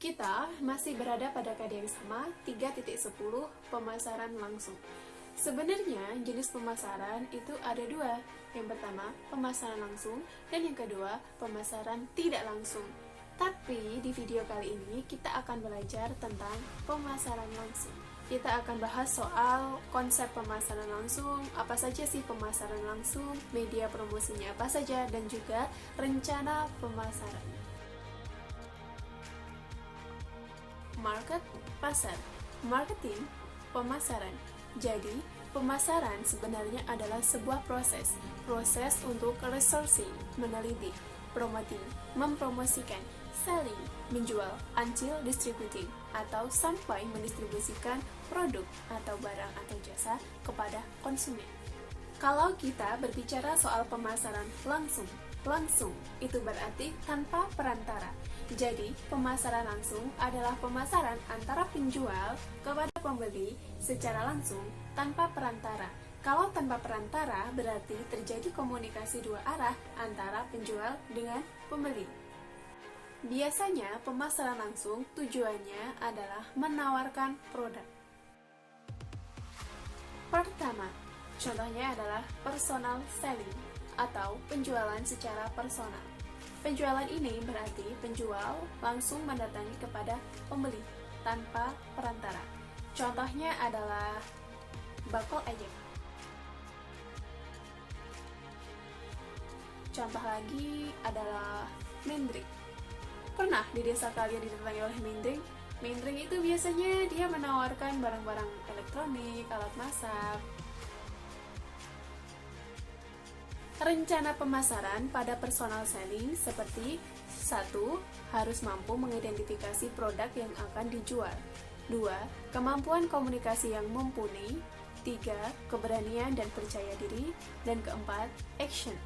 Kita masih berada pada kode yang sama, 3.10 pemasaran langsung. Sebenarnya jenis pemasaran itu ada dua. Yang pertama, pemasaran langsung, dan yang kedua, pemasaran tidak langsung. Tapi di video kali ini kita akan belajar tentang pemasaran langsung. Kita akan bahas soal konsep pemasaran langsung, apa saja sih pemasaran langsung, media promosinya apa saja, dan juga rencana pemasaran. Market, pasar, marketing, pemasaran. Jadi, pemasaran sebenarnya adalah sebuah proses untuk researching, meneliti, promoting, mempromosikan, selling, menjual, until distributing, atau sampai mendistribusikan produk atau barang atau jasa kepada konsumen. Kalau kita berbicara soal pemasaran langsung itu berarti tanpa perantara. Jadi, pemasaran langsung adalah pemasaran antara penjual kepada pembeli secara langsung tanpa perantara. Kalau tanpa perantara berarti terjadi komunikasi dua arah antara penjual dengan pembeli. Biasanya pemasaran langsung tujuannya adalah menawarkan produk. Pertama, contohnya adalah personal selling atau penjualan secara personal. Penjualan ini berarti penjual langsung mendatangi kepada pembeli tanpa perantara. Contohnya adalah bakul ejek. Contoh lagi adalah mendring. Pernah di desa kalian didatangi oleh mendring? Mendring itu biasanya dia menawarkan barang-barang elektronik, alat masak. Rencana pemasaran pada personal selling seperti 1. Harus mampu mengidentifikasi produk yang akan dijual. 2. Kemampuan komunikasi yang mumpuni. 3. Keberanian dan percaya diri. Dan keempat, action.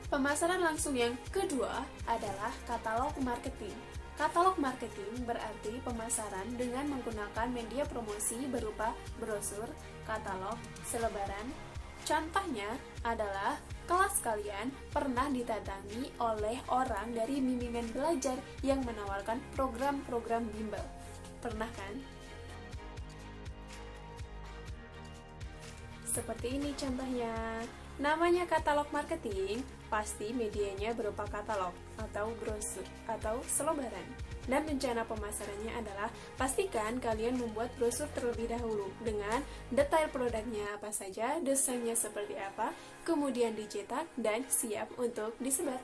Pemasaran langsung yang kedua adalah katalog marketing. Katalog marketing berarti pemasaran dengan menggunakan media promosi berupa brosur, katalog, selebaran. Contohnya adalah kelas kalian pernah didatangi oleh orang dari bimbingan belajar yang menawarkan program-program bimbel. Pernah kan? Seperti ini contohnya. Namanya katalog marketing, pasti medianya berupa katalog atau brosur atau selebaran. Dan rencana pemasarannya adalah pastikan kalian membuat brosur terlebih dahulu dengan detail produknya apa saja, desainnya seperti apa, kemudian dicetak dan siap untuk disebar.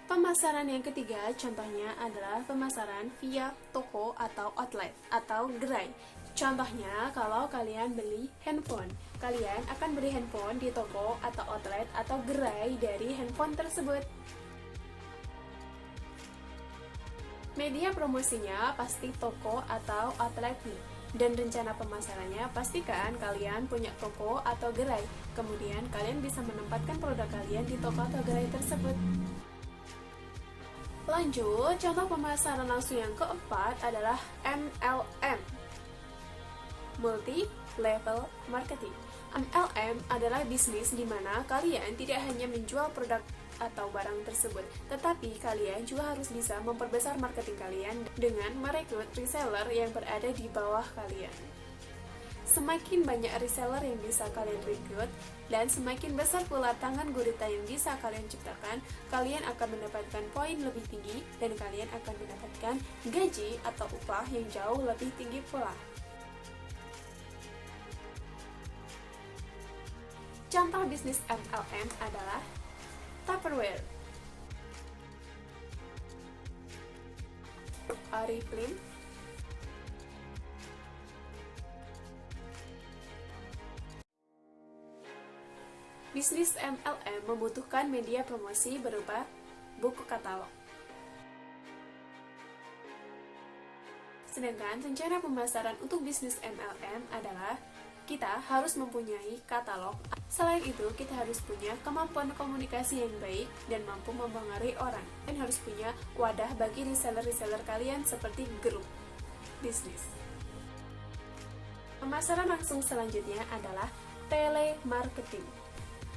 Pemasaran yang ketiga contohnya adalah pemasaran via toko atau outlet atau gerai. Contohnya kalau kalian beli handphone, kalian akan beli handphone di toko atau outlet atau gerai dari handphone tersebut. Media promosinya pasti toko atau outletnya. Dan rencana pemasarannya pastikan kalian punya toko atau gerai. Kemudian kalian bisa menempatkan produk kalian di toko atau gerai tersebut. Lanjut, contoh pemasaran langsung yang keempat adalah MLM, multi-level marketing. MLM adalah bisnis di mana kalian tidak hanya menjual produk atau barang tersebut, tetapi kalian juga harus bisa memperbesar marketing kalian dengan merekrut reseller yang berada di bawah kalian. Semakin banyak reseller yang bisa kalian rekrut dan semakin besar pula tangan gurita yang bisa kalian ciptakan, kalian akan mendapatkan poin lebih tinggi dan kalian akan mendapatkan gaji atau upah yang jauh lebih tinggi pula. Contoh bisnis MLM adalah Tupperware, Oriflame, bisnis MLM membutuhkan media promosi berupa buku katalog. Sedangkan rencana pemasaran untuk bisnis MLM adalah kita harus mempunyai katalog. Selain itu, kita harus punya kemampuan komunikasi yang baik dan mampu mempengaruhi orang. Dan harus punya wadah bagi reseller-reseller kalian seperti grup bisnis. Pemasaran langsung selanjutnya adalah telemarketing.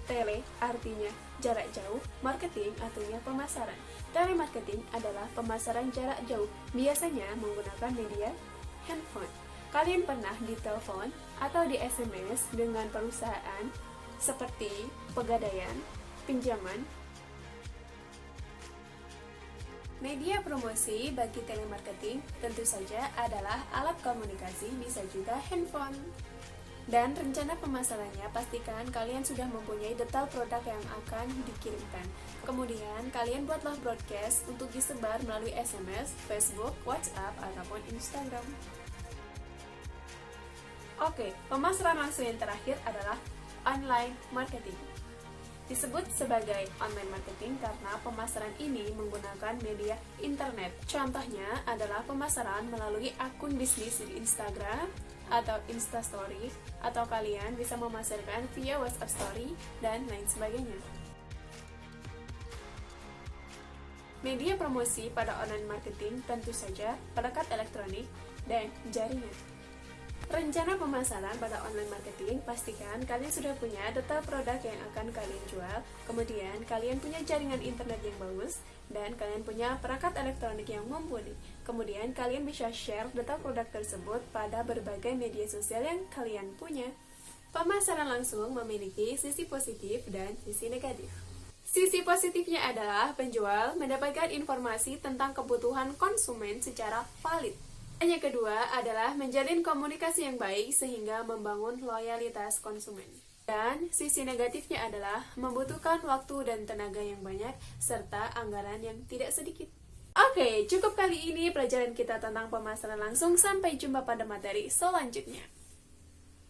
Tele artinya jarak jauh, marketing artinya pemasaran. Telemarketing adalah pemasaran jarak jauh, biasanya menggunakan media handphone. Kalian pernah ditelepon atau di SMS dengan perusahaan seperti pegadaian, pinjaman. Media promosi bagi telemarketing tentu saja adalah alat komunikasi, bisa juga handphone. Dan rencana pemasarannya, pastikan kalian sudah mempunyai detail produk yang akan dikirimkan. Kemudian, kalian buatlah broadcast untuk disebar melalui SMS, Facebook, WhatsApp, ataupun Instagram. Oke, pemasaran langsung yang terakhir adalah online marketing. Disebut sebagai online marketing karena pemasaran ini menggunakan media internet. Contohnya adalah pemasaran melalui akun bisnis di Instagram atau Instastory, atau kalian bisa memasarkan via WhatsApp Story dan lain sebagainya. Media promosi pada online marketing tentu saja perangkat elektronik dan jaringan. Rencana pemasaran pada online marketing, pastikan kalian sudah punya detail produk yang akan kalian jual, kemudian kalian punya jaringan internet yang bagus, dan kalian punya perangkat elektronik yang mumpuni. Kemudian kalian bisa share detail produk tersebut pada berbagai media sosial yang kalian punya. Pemasaran langsung memiliki sisi positif dan sisi negatif. Sisi positifnya adalah penjual mendapatkan informasi tentang kebutuhan konsumen secara valid. Yang kedua adalah menjalin komunikasi yang baik sehingga membangun loyalitas konsumen. Dan sisi negatifnya adalah membutuhkan waktu dan tenaga yang banyak serta anggaran yang tidak sedikit. Oke, cukup kali ini pelajaran kita tentang pemasaran langsung. Sampai jumpa pada materi selanjutnya.